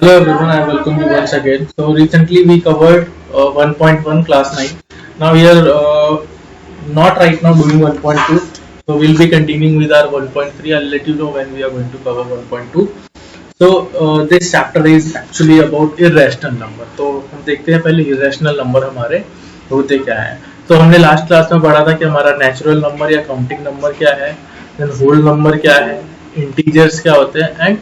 Hello everyone, I welcome you once again. So recently we covered 1.1 class 9. Now we are not right now doing 1.2. So we'll be continuing with our 1.3. I'll let you know when we are going to cover 1.2. So this chapter is actually about irrational number. तो हम देखते हैं पहले irrational number हमारे होते क्या है. तो हमने लास्ट क्लास में पढ़ा था कि हमारा नेचुरल नंबर या काउंटिंग नंबर क्या है, देन होल नंबर क्या है, इंटीजर्स क्या होते हैं एंड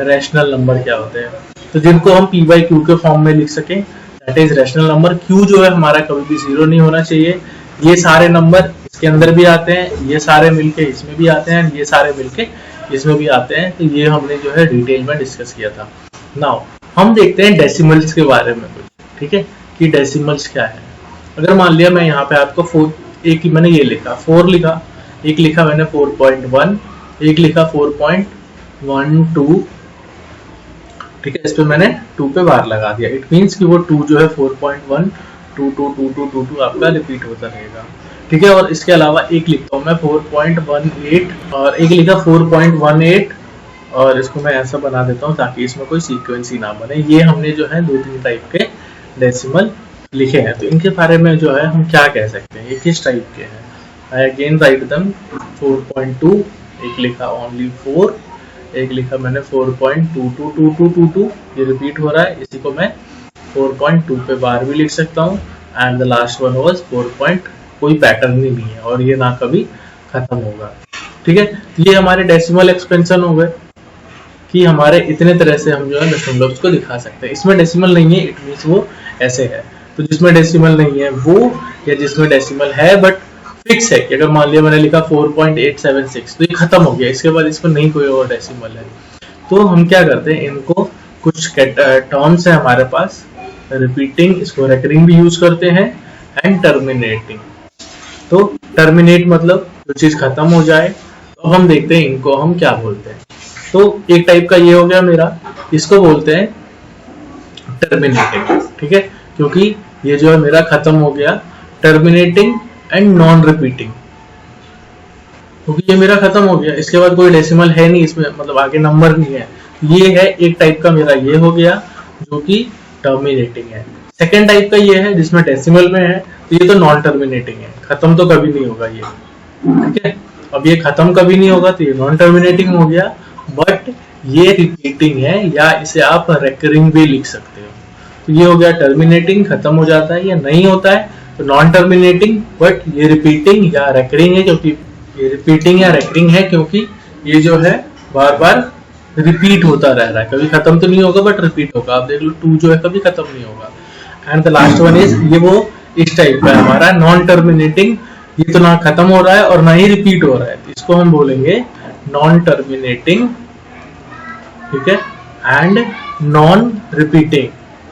रैशनल नंबर क्या होते हैं. तो जिनको हम p बाई क्यू के फॉर्म में लिख सकें, that is rational number. q जो है हमारा कभी भी जीरो नहीं होना चाहिए. ये सारे नंबर इसके अंदर भी आते हैं, ये सारे मिलके इसमें भी आते हैं, ये सारे मिलके इसमें भी आते हैं. तो ये हमने जो है डिटेल में डिस्कस किया था. नाउ हम देखते हैं डेसिमल्स के बारे में कुछ, ठीक है, कि डेसिमल्स क्या है. अगर मान लिया मैं यहाँ पे आपको 4, एक मैंने ये लिखा 4 लिखा, एक लिखा मैंने 4.1, एक लिखा 4.12, ठीक है. इस पे मैंने 2 पे बार लगा दिया. इट मीन्स कि वो 2 जो है 4.1 2 आपका रिपीट होता रहेगा, ठीक है. और इसके अलावा एक लिखता हूँ मैं 4.18 और एक लिखा 4.18 और इसको मैं ऐसा बना देता हूँ ताकि इसमें कोई सीक्वेंस ही ना बने. ये हमने जो है 2-3 टाइप के डेसिमल लिखे हैं. तो इनके बारे में जो है हम क्या कह सकते हैं, ये किस टाइप के हैं. आई अगेन राइट देम 4.2, एक लिखा ओनली 4, एक लिखा मैंने 4.222222, ये रिपीट हो रहा है. इसी को मैं 4.2 पे बार भी लिख सकता हूँ. And the last one was 4. कोई पैटर्न ही नहीं है और ये ना कभी खत्म होगा, ठीक है. ये हमारे डेसिमल एक्सपेंशन हो गए कि हमारे इतने तरह से हम जो है दशमलव को दिखा सकते हैं. इसमें डेसिमल नहीं है, इट मीन्स वो ऐसे है. तो जिसमें डेसिमल नहीं है वो, या जिसमें डेसिमल है बट फिक्स है, कि अगर मान लिया मैंने लिखा 4.876 तो ये खत्म हो गया, इसके बाद इसमें नहीं कोई और डेसिमल है. तो हम क्या करते हैं, इनको कुछ टर्म्स है हमारे पास, रिपीटिंग, इसको रेकरिंग भी यूज करते हैं, एंड टर्मिनेटिंग. तो टर्मिनेट मतलब जो चीज खत्म हो जाए. तो हम देखते हैं इनको हम क्या बोलते हैं. तो एक टाइप का ये हो गया मेरा, इसको बोलते हैं टर्मिनेटिंग, ठीक है, क्योंकि ये जो है मेरा खत्म हो गया. टर्मिनेटिंग एंड नॉन रिपीटिंग, क्योंकि ये मेरा खत्म हो गया, इसके बाद कोई डेसिमल है नहीं इसमें, मतलब आगे नंबर नहीं है. ये है एक टाइप का मेरा, ये हो गया जो कि टर्मिनेटिंग है. सेकेंड टाइप का ये है जिसमें डेसिमल में है, तो ये तो नॉन टर्मिनेटिंग है, खत्म तो कभी नहीं होगा ये, ठीक है. अब ये खत्म कभी नहीं होगा तो ये नॉन टर्मिनेटिंग हो गया, बट ये रिपीटिंग है, या इसे आप रेकरिंग भी लिख सकते हो. तो ये हो गया टर्मिनेटिंग, खत्म हो जाता है या नहीं होता है, तो नॉन टर्मिनेटिंग, बट ये रिपीटिंग या रेकरिंग है, क्योंकि ये रिपीटिंग या रेकरिंग है क्योंकि ये जो है बार बार रिपीट होता रह रहा है, कभी खत्म तो नहीं होगा बट रिपीट होगा. आप देख लो 2 जो है कभी खत्म नहीं होगा. And the last one is, ये वो इस टाइप का है हमारा नॉन टर्मिनेटिंग, ये तो ना खत्म हो रहा है और ना ही रिपीट हो रहा है, इसको हम बोलेंगे नॉन टर्मिनेटिंग, ठीक है, एंड नॉन रिपीटिंग.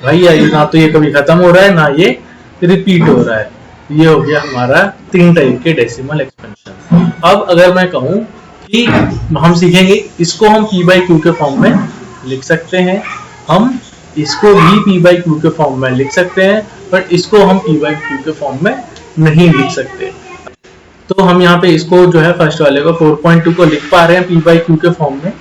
भैया ये ना तो ये कभी खत्म हो रहा है ना ये रिपीट हो रहा है. ये हो गया हमारा 3 टाइप के डेसिमल एक्सपेंशन. अब अगर मैं कहूं कि हम सीखेंगे इसको हम p बाई क्यू के फॉर्म में लिख सकते हैं, हम इसको भी p बाई क्यू के फॉर्म में लिख सकते हैं, बट इसको हम p बाई क्यू के फॉर्म में नहीं लिख सकते. तो हम यहाँ पे इसको जो है फर्स्ट वाले को 4.2 को लिख पा रहे हैं p बाई क्यू के फॉर्म में.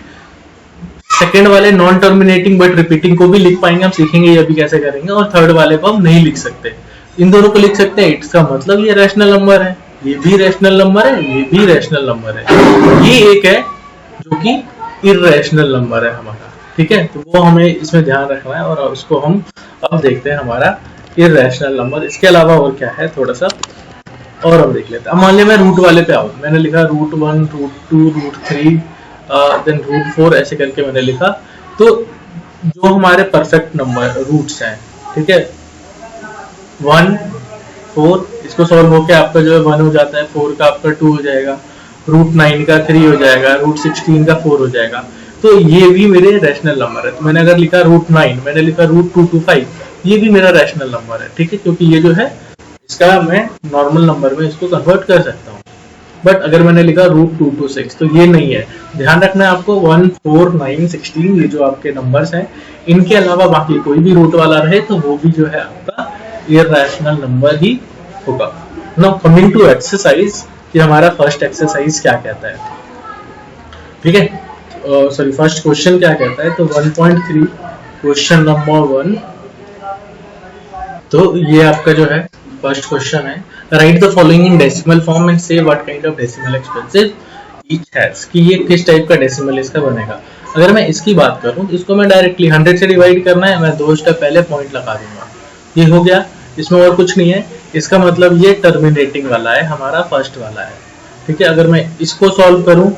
सेकेंड वाले नॉन टर्मिनेटिंग बट रिपीटिंग को भी लिख पाएंगे, हम सीखेंगे ये अभी कैसे करेंगे. और थर्ड वाले को हम नहीं लिख सकते, इन दोनों को लिख सकते हैं. इसका मतलब ये रैशनल नंबर है, ये भी रैशनल नंबर है, ये भी रैशनल नंबर है. ये एक है जो कि इररेशनल नंबर है हमारा, ठीक है. तो वो हमें इसमें ध्यान रखना है. और उसको हम अब देखते हैं हमारा इररेशनल नंबर. इसके अलावा और क्या है थोड़ा सा और हम देख लेते हैं. अब मान लिया मैं रूट वाले पे आऊँ, मैंने लिखा √1 √2 √3 देन √4 ऐसे करके मैंने लिखा. तो जो हमारे परफेक्ट नंबर रूट्स हैं, ठीक है, 1 4, इसको सॉल्व होके आपका जो है 1 हो जाता है, 4 का आपका 2 हो जाएगा, √9 का 3 हो जाएगा, √16 का 4 हो जाएगा. तो ये भी मेरे रैशनल नंबर है. तो मैंने अगर लिखा √9, मैंने लिखा √225, ये भी मेरा रैशनल नंबर है, ठीक है, क्योंकि ये जो है इसका मैं नॉर्मल नंबर में इसको कन्वर्ट कर सकता हूँ. बट अगर मैंने लिखा √226 तो ये नहीं है. ध्यान रखना है आपको 1 4 9 16 ये जो आपके नंबर्स हैं, इनके अलावा बाकी कोई भी रूट वाला रहे तो वो भी जो है आपका इररेशनल नंबर ही होगा. नाउ कमिंग टू एक्सरसाइज, कि हमारा फर्स्ट एक्सरसाइज क्या कहता है, ठीक है, सॉरी फर्स्ट क्वेश्चन क्या कहता है. तो 1.3 क्वेश्चन नंबर 1। तो ये आपका जो है फर्स्ट क्वेश्चन है, write the following in decimal form and say what kind of decimal expansion each has, कि ये किस टाइप का डेसिमल इसका बनेगा। अगर मैं इसकी बात करूं तो इसको मैं डायरेक्टली 100 से डिवाइड करना है, मैं 2 स्टेप पहले पॉइंट लगा दूंगा, ये हो गया, इसमें और कुछ नहीं है। इसका मतलब ये टर्मिनेटिंग वाला है, हमारा फर्स्ट वाला है, ठीक है। अगर मैं इसको सॉल्व करूं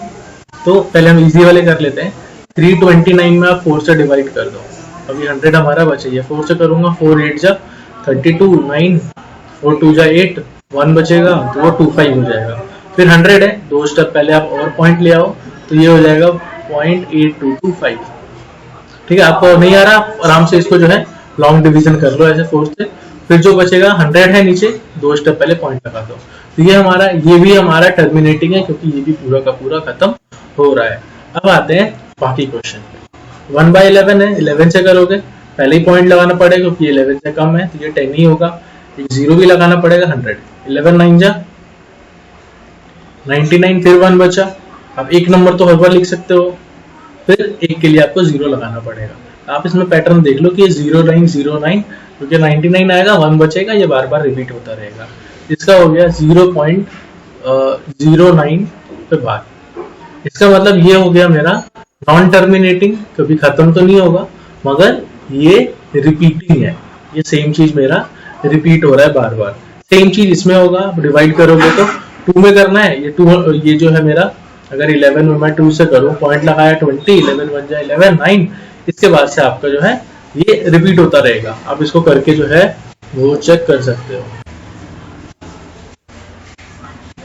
तो पहले हम इजी वाले कर लेते हैं। 329 में आप 4 से डिवाइड कर दो, अभी 100 हमारा बचे, ये 4 से करूंगा, 4 8 जा 32, 9 4 2 जा 8, 1 बचेगा तो वो 25 हो जाएगा। फिर 100 है, 2 स्टेप पहले आप और पॉइंट ले आओ तो ये हो जाएगा 0.8225, ठीक है। आपको नहीं आ रहा, आराम से इसको जो है लॉन्ग डिवीजन कर लो ऐसे 4 से, फिर जो बचेगा 100 है नीचे, 2 स्टेप पहले पॉइंट लगा दो। तो ये भी हमारा टर्मिनेटिंग है, क्योंकि ये भी पूरा का पूरा खत्म हो रहा है। अब आते हैं बाकी क्वेश्चन पे। 1/11 है, 11 से करोगे, पहले ही पॉइंट लगाना पड़ेगा क्योंकि 11 से कम है, तो ये 10 ही होगा। एक 0 भी लगाना पड़ेगा, 100, 11 9 जा 99, फिर 1 बचा। अब एक नंबर तो हर बार लिख सकते हो, फिर एक के लिए आपको 0 लगाना पड़ेगा। आप इसमें पैटर्न देख लो कि 0909, क्योंकि 99 आएगा, 1 बचेगा, ये बार बार रिपीट होता रहेगा। इसका हो गया 0.09 पे बार। इसका मतलब ये हो गया मेरा नॉन टर्मिनेटिंग, कभी खत्म तो नहीं होगा, मगर ये रिपीटिंग है, ये सेम चीज मेरा रिपीट हो रहा है बार बार। सेम चीज इसमें होगा, आप डिवाइड करोगे तो 2 में करना है, ये जो है मेरा, अगर 11 में मैं 2 से करूं, पॉइंट लगाया 20, 11 बन जाए 11 9, इसके बाद से आपका जो है ये रिपीट होता रहेगा। आप इसको करके जो है वो चेक कर सकते हो।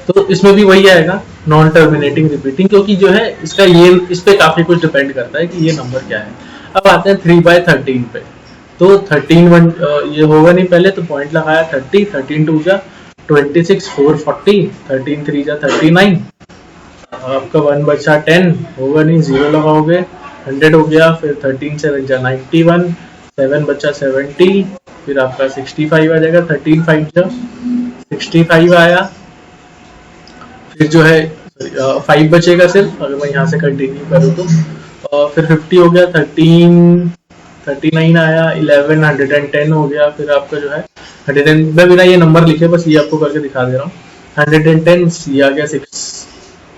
तो इसमें भी वही आएगा, नॉन टर्मिनेटिंग रिपीटिंग, क्योंकि जो है इसका ये इस पे काफी कुछ डिपेंड करता है कि ये नंबर क्या है। अब आते हैं 3/13 पे। तो 13 ये होगा नहीं, पहले तो पॉइंट लगाया 30, 13 2 जा 26, 4 40, 13 3 जा 39, आपका 1 बचा 10, होगा नहीं, 0 लगाओगे, 100 हो गया, फिर 13 7 जा 91, 7 बचा 70, फिर आपका 65 आ जाएगा, 13 5 जा 65 आया, फिर जो है 5 बचेगा सिर्फ, अगर मैं यहाँ से कंटिन्यू करूँ तो, फिर 50 हो गया, 39 आया, 11 110 हो गया, फिर आपका जो है 110, मैं बिना ये नंबर लिखे बस ये आपको करके दिखा दे रहा हूँ, 110 ये आ गया 6,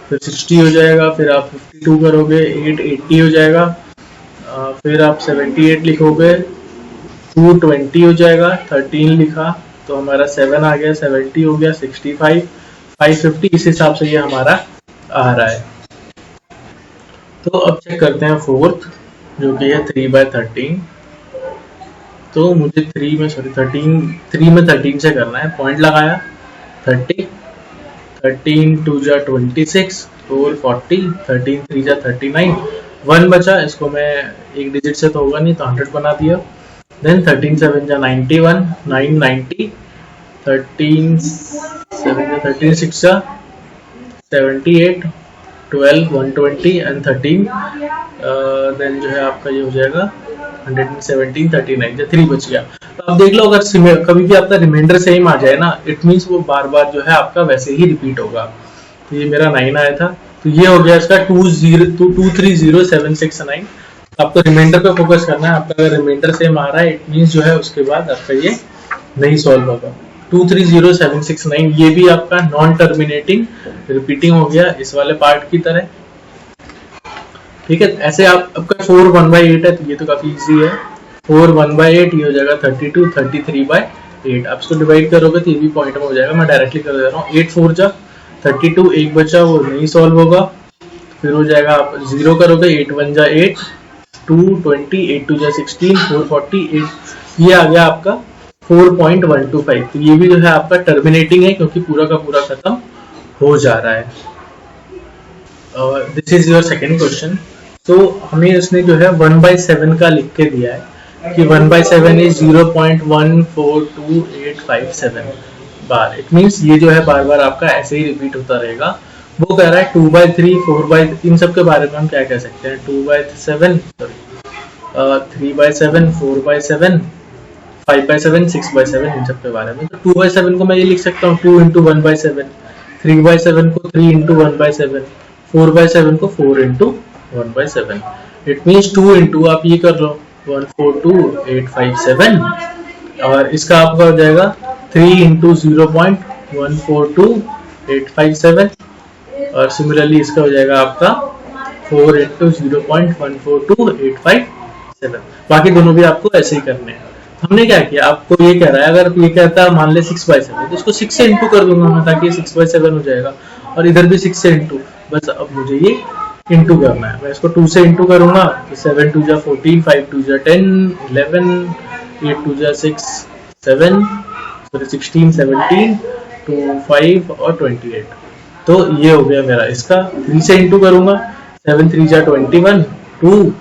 फिर 60 हो जाएगा, फिर आप 52 करोगे, 8 80 हो जाएगा, फिर आप 78 लिखोगे, 220 हो जाएगा, 13 लिखा तो हमारा 7 आ गया, 70 हो गया, 65 550, इस हिसाब से ये हमारा आ रहा है। तो अब चेक करते हैं फोर्थ, जो कि है 3/13। तो मुझे 3 में 13 से करना है, पॉइंट लगाया 30, 13 2 जा 26, 4 40, 13 3 जा 39, 1 बचा, इसको मैं एक डिजिट से तो होगा नहीं तो 100 बना दिया। देन 13 7 जा 91, 9 90, 13 7 जा 13 6 जा 78, 12 120 एंड 13, देन जो है आपका ये हो जाएगा 117 39, जो 3 बच गया। तो आप देख लो, अगर कभी भी आपका रिमाइंडर सेम आ जाए ना, इट मीन्स वो बार बार जो है आपका वैसे ही रिपीट होगा। तो ये मेरा 9 आया था, तो ये हो गया इसका 230769। आपको रिमाइंडर पे फोकस करना है, आपका अगर रिमाइंडर सेम आ रहा है, इट मीन्स जो है उसके बाद आपका ये नहीं सॉल्व होगा। 230769, ये भी आपका नॉन टर्मिनेटिंग रिपीटिंग हो गया इस वाले पार्ट की तरह, ठीक है। ऐसे आप आपका 4 1/8 है, तो ये तो काफी इजी है, 4 1/8 ये हो जाएगा 32, 33/8। आप इसको डिवाइड करोगे तो ये भी पॉइंट में हो जाएगा, मैं डायरेक्टली कर दे रहा हूँ, 8 4 जा 32, एक बचा वो नहीं सॉल्व होगा, फिर हो जाएगा आप 0 करोगे, 8 1 जा 8, 2 20, 8 2 जा 16, 4 40, 8, ये आ गया आपका 4.125। तो ये भी जो है आपका टर्मिनेटिंग है, क्योंकि पूरा का पूरा खत्म हो जा रहा है। This is your second question. तो हमें इसने जो है 1/7 का लिख के दिया है कि 1/7 इज 0.142857 बार। इट मीन्स ये जो है बार बार आपका ऐसे ही रिपीट होता रहेगा। वो कह रहा है 2/3 4/, इन सब के बारे में हम क्या कह सकते हैं, 2/7 3/7 4/7 5/7 6/7, इन सब के बारे में। तो 2/7 को मैं ये लिख सकता हूँ 2 into 1/7, 3/7 को 3 into 1/7, 4/7 को 4 into 1/7। इट मीन्स 2 into, आप ये कर लो 142,857 और इसका आपका हो जाएगा 3 इंटू 0.142857 और सिमिलरली इसका हो जाएगा आपका 4 इंटू 0.142857। बाकी दोनों भी आपको ऐसे ही करने हैं। हमने क्या किया, आपको ये कह रहा है, अगर ये कहता है मान ले 6/7 तो इसको 6 से इंटू कर दूंगा मैं ताकि 6/7 हो जाएगा और इधर भी 6 से इंटू। बस अब मुझे ये इंटू करना है, मैं इसको 2 से इंटू करूंगा तो 7 2 जा 14, 5 2 जा 10, 11, 8 2 जा 6, 7, 16, 17, 2, 5 और 28। तो ये हो गया मेरा इसका। 3 से इंटू करूंगा, 7 3 जा 21, 2,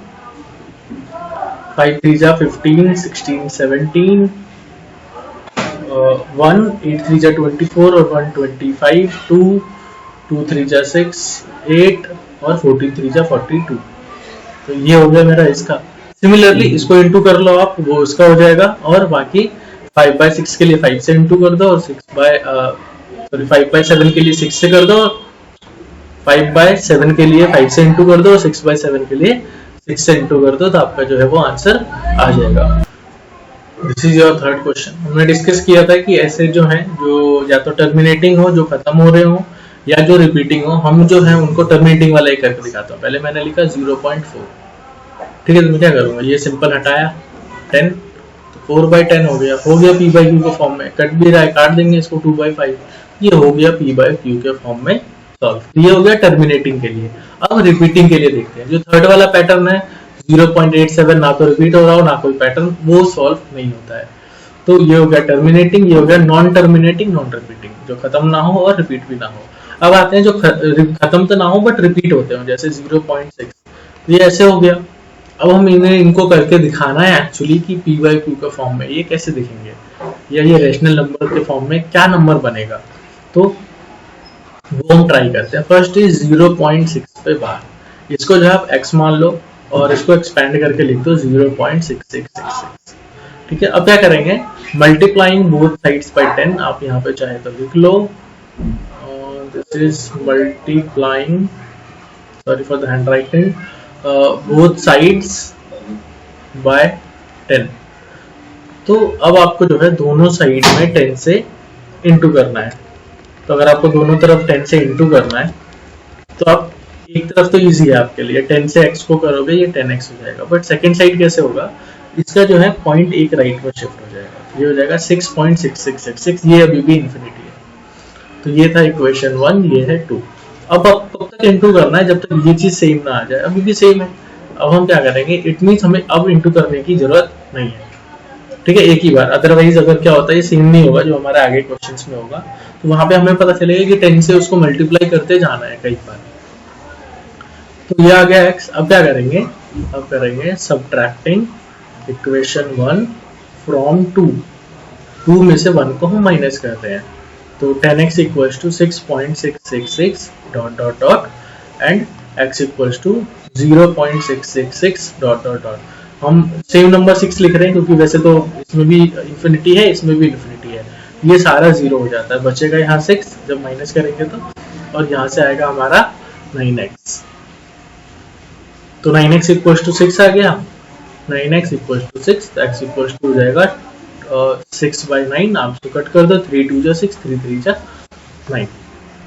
5 3 जा 15, 16, 17, 1, 8 3 जा 24 और 1 25, 2, 2 3 जा 6, 8 और 14 3 जा 42। तो ये हो गया मेरा इसका। सिमिलरली इसको इंटू कर लो आप, वो इसका हो जाएगा। और बाकी 5/6 के लिए 5 से इंटू कर दो और 5/7 के लिए 6 से कर दो, 5/7 के लिए 5 से इंटू कर दो, 6/7 के लिए 6 से इंटू कर दो, तो आपका जो है वो आंसर आ जाएगा। This is your third question. हमने डिस्कस किया था कि ऐसे जो हैं जो या तो टर्मिनेटिंग हो, जो खत्म हो रहे हो, या जो रिपीटिंग हो, हम जो है उनको टर्मिनेटिंग वाला ही करके दिखाता हूँ। पहले मैंने लिखा 0.4, ठीक है। तो मैं क्या करूंगा, ये सिंपल हटाया 10 तो 4/10 हो गया p/q के फॉर्म में। कट भी रहा है, काट देंगे इसको 2/5, ये हो गया p/q के फॉर्म में सॉल्व। ये हो गया टर्मिनेटिंग के लिए। अब रिपीटिंग के लिए देखते हैं। जो थर्ड वाला पैटर्न है 0.87, ना तो रिपीट हो रहा हो ना कोई पैटर्न, वो सॉल्व नहीं होता है। तो ये हो गया टर्मिनेटिंग, ये हो गया नॉन टर्मिनेटिंग, नॉन रिपीटिंग, जो खत्म ना हो और रिपीट भी ना हो। अब आते हैं जो खत्म तो ना हो बट रिपीट होते हो, जैसे 0.6, ये ऐसे हो गया। अब हम इनको करके दिखाना है एक्चुअली कि p/q के फॉर्म में ये कैसे दिखेंगे, या ये रेशनल नंबर के फॉर्म में क्या नंबर बनेगा। तो वो हम ट्राई करते हैं। फर्स्ट इज 0.6 पे बार, इसको जो आप x मान लो और इसको एक्सपेंड करके लिख दो 0.6666। ठीक है। अब क्या करेंगे, मल्टीप्लाइंग बोथ साइड्स बाय 10, आप यहाँ पे चाहे तो लिख लो, this is multiplying, sorry for the handwriting, both sides by 10। तो अब आपको जो है दोनों साइड में 10 से इंटू करना है। तो अगर आपको दोनों तरफ 10 से इंटू करना है तो आप एक तरफ तो इजी है आपके लिए, 10 से x को करोगे ये 10x हो जाएगा। बट सेकंड साइड कैसे होगा, इसका जो है पॉइंट एक राइट में शिफ्ट हो जाएगा, ये हो जाएगा 6.6666, ये अभी भी इन्फिनिटी है। तो ये था इक्वेशन 1, ये है 2। अब कब तक इंटू करना है, जब तक ये चीज सेम ना आ जाए। अभी भी सेम है। अब हम क्या करेंगे, इट मींस हमें अब इंटू करने की जरूरत नहीं है, ठीक है, एक ही बार। अदरवाइज अगर क्या होता है, ये सेम नहीं होगा जो हमारे आगे क्वेश्चंस में होगा, तो वहां पे हमें पता चलेगा कि 10 से उसको मल्टीप्लाई करते जाना है कई बार। तो ये आ गया x। अब क्या करेंगे, अब करेंगे सब्ट्रैक्टिंग इक्वेशन 1 फ्रॉम 2 में से 1 को हम माइनस करते हैं। तो 10x equals to 6.666 dot dot dot and x equals to 0.666 dot dot dot. हम सेम नंबर 6 लिख रहे हैं क्योंकि वैसे तो इसमें भी इन्फिनिटी है, इसमें भी इन्फिनिटी है। ये सारा 0 हो जाता है, बचेगा यहाँ 6 जब माइनस करेंगे तो, और यहाँ से आएगा हमारा 9x। तो 9x इक्वल्स टू 6 आ गया, 9x इक्वल्स टू 6, तो x इक्वल्स टू हो जाएगा 6/9। आप इसको कट कर दो, 3 2 जा 6, 3 3 जा 9।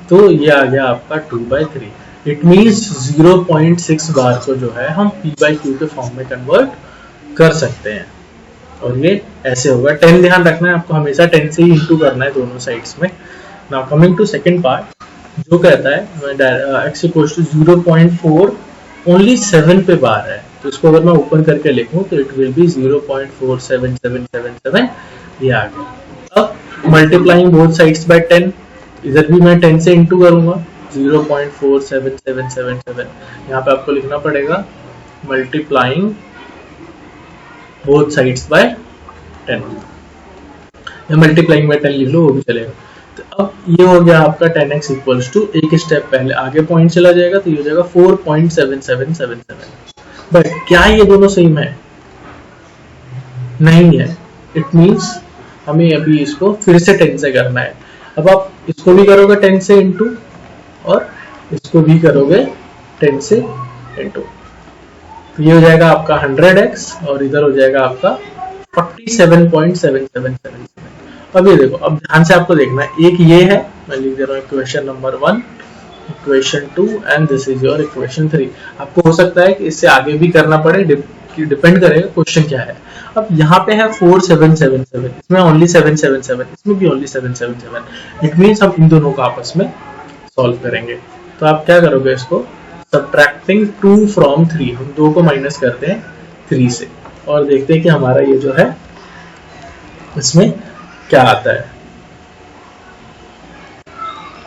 तो ये आ गया आपका 2/3। इट मींस 0.6 बार को जो है हम p/q के फॉर्म में कन्वर्ट कर सकते हैं। और ये ऐसे होगा। 10 ध्यान रखना है आपको, हमेशा 10 से ही इंटू करना है दोनों साइड्स में। Now coming to second part, जो कहता है x इक्वल्स टू 0.4 ओनली 7 पे बार है। तो इसको अगर मैं ओपन करके लिखूं तो इट विल बी 0.47777, ये आ गया। अब मल्टीप्लाइंग बोथ साइड्स बाय 10, इधर भी मैं 10 से इंटू करूंगा 0.47777। यहाँ पे आपको लिखना पड़ेगा मल्टीप्लाइंग बोथ साइड्स बाय 10, या मल्टीप्लाइंग बाय 10 लिख लो, वो भी चलेगा। तो अब ये हो गया आपका 10x इक्वल्स टू, एक स्टेप पहले आगे पॉइंट चला जाएगा तो ये हो जाएगा 4.7777। बट क्या ये दोनों सेम है? नहीं है। इट मींस हमें अभी इसको फिर से 10 से करना है। अब आप इसको भी करोगे 10 से इंटू और इसको भी करोगे 10 से इंटू। तो ये हो जाएगा आपका 100x और इधर हो जाएगा आपका 47.7777। अब ये देखो, अब ध्यान से आपको देखना है, एक ये है, मैं लिख दे रहा हूँ equation number 1, equation 2 and this is your equation 3। आपको हो सकता है कि इससे आगे भी करना पड़े, डिपेंड करेगा क्वेश्चन क्या है। अब यहाँ पे है 4777, इसमें ओनली 777, इसमें भी ओनली 777। इट मीन्स हम इन दोनों को आपस में सॉल्व करेंगे। तो आप क्या करोगे, इसको सब्ट्रैक्टिंग 2 फ्रॉम 3, हम 2 को माइनस करते हैं 3 से और देखते हैं कि हमारा ये जो है इसमें क्या आता है।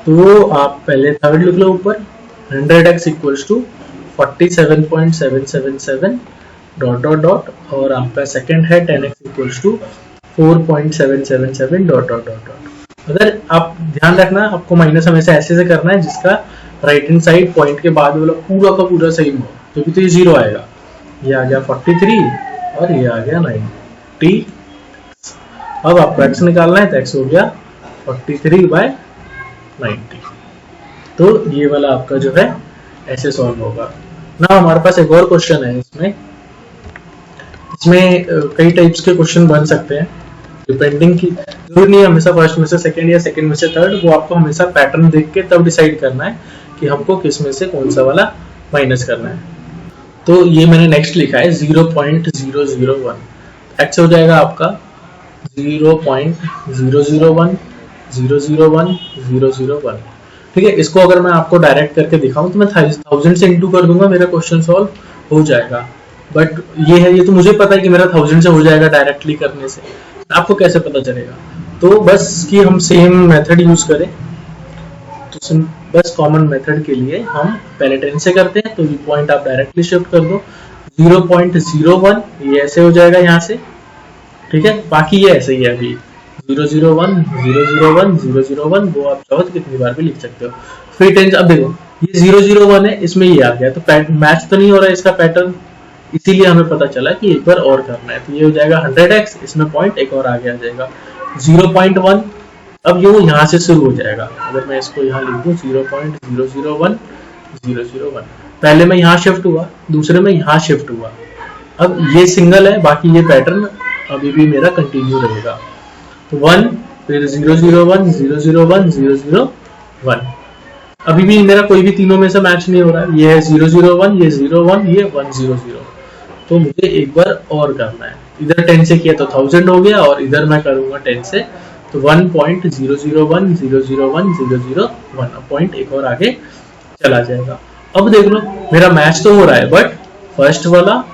तो आप पहले थर्ड लिख लो ऊपर, 100x equals to 47.777 dot dot dot, और आपका सेकंड है 10x equals to 4.777 dot dot dot dot. अगर आप ध्यान रखना, आपको माइनस हमेशा ऐसे से करना है जिसका राइट हैंड साइड पॉइंट के बाद वाला पूरा का पूरा सेम हो, क्योंकि तो ये 0 आएगा। ये आ गया 43 और ये आ गया 90। अब आपको x निकालना है, तो x हो गया 43/90। तो ये वाला आपका जो है ऐसे सॉल्व होगा ना। हमारे पास एक और क्वेश्चन है, इसमें कई टाइप्स के क्वेश्चन बन सकते हैं, डिपेंडिंग की जरूर नहीं हमेशा फर्स्ट में से सेकंड या सेकंड में से थर्ड, वो आपको हमेशा पैटर्न देख के तब डिसाइड करना है कि हमको किस में से कौन सा वाला माइनस करना है। तो ये मैंने नेक्स्ट लिखा है 0.001, x हो जाएगा आपका 0.001001 ठीक है। इसको अगर मैं आपको डायरेक्ट करके दिखाऊं तो मैं 1000 से इंटू कर दूंगा, मेरा क्वेश्चन सॉल्व हो जाएगा। बट ये है, ये तो मुझे पता है कि मेरा 1000 से हो जाएगा डायरेक्टली करने से, आपको कैसे पता चलेगा? तो बस कि हम सेम मेथड यूज करें, तो बस कॉमन मेथड के लिए हम पहले 10 से करते हैं, तो ये पॉइंट आप डायरेक्टली शिफ्ट कर दो 0.01, ये ऐसे हो जाएगा यहाँ से, ठीक है। बाकी ये ऐसे ही है, अभी 001 001 001, वो आप चाहो तो कितनी बार भी लिख सकते हो। फिर 10, अब देखो ये 001 है, इसमें ये आ गया, तो मैच तो नहीं हो रहा है इसका पैटर्न, इसीलिए हमें पता चला कि एक बार और करना है। तो ये हो जाएगा 100x, इसमें पॉइंट एक और आगे आ जाएगा 0.1। अब ये यहाँ से शुरू हो जाएगा, अगर मैं इसको यहाँ लिख दूँ 0.001 001, पहले में यहाँ शिफ्ट हुआ, दूसरे में यहाँ शिफ्ट हुआ। अब ये सिंगल है, बाकी ये पैटर्न अभी भी मेरा कंटिन्यू रहेगा। तो 1, फिर 001 001 001, अभी भी मेरा कोई भी तीनों में से मैच नहीं हो रहा है। ये है 001, ये 01, ये 100, तो मुझे एक बार और करना है। इधर 10 से किया तो 1000 हो गया, और इधर मैं करूंगा 10 से, तो 1.001 001 001, पॉइंट एक और आगे चला जाएगा। अब देख लो मेरा मैच तो हो रहा है, बट फर्स्ट वाला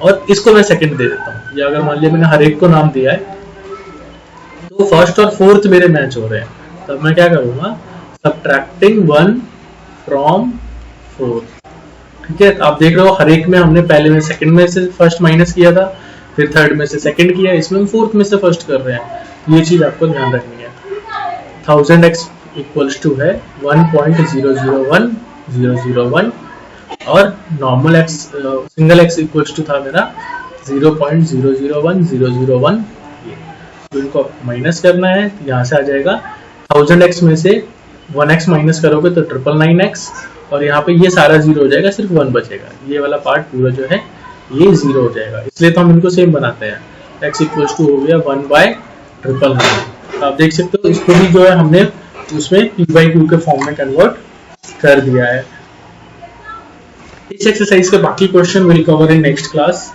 और इसको मैं सेकंड दे देता हूँ। या अगर मान लिया मैंने हर एक को नाम दिया है, तो फर्स्ट और फोर्थ मेरे मैच हो रहे हैं, तब मैं क्या करूंगा, सब्ट्रैक्टिंग 1 फ्रॉम 4, ठीक है। आप देख रहे हो हर एक में हमने पहले में सेकंड में से फर्स्ट माइनस किया था, फिर थर्ड में से सेकंड किया, इसमें हम फोर्थ में से फर्स्ट कर रहे हैं। ये चीज आपको ध्यान रखनी है। 1000x इक्वल्स टू है 1.001 001, और normal x single x equals to था मेरा 0.001 001। तो इनको माइनस करना है, यहाँ से आ जाएगा 1000x में से 1x माइनस करोगे तो 999x, और यहाँ पे ये सारा 0 हो जाएगा, सिर्फ 1 बचेगा। ये वाला पार्ट पूरा जो है ये 0 हो जाएगा, इसलिए तो हम इनको सेम बनाते हैं। x इक्वल्स टू हो गया 1/999। आप देख सकते हो इसको भी जो है हमने उसमें p/q के फॉर्म में कन्वर्ट कर दिया है। इस एक्सरसाइज के बाकी question will cover in next class.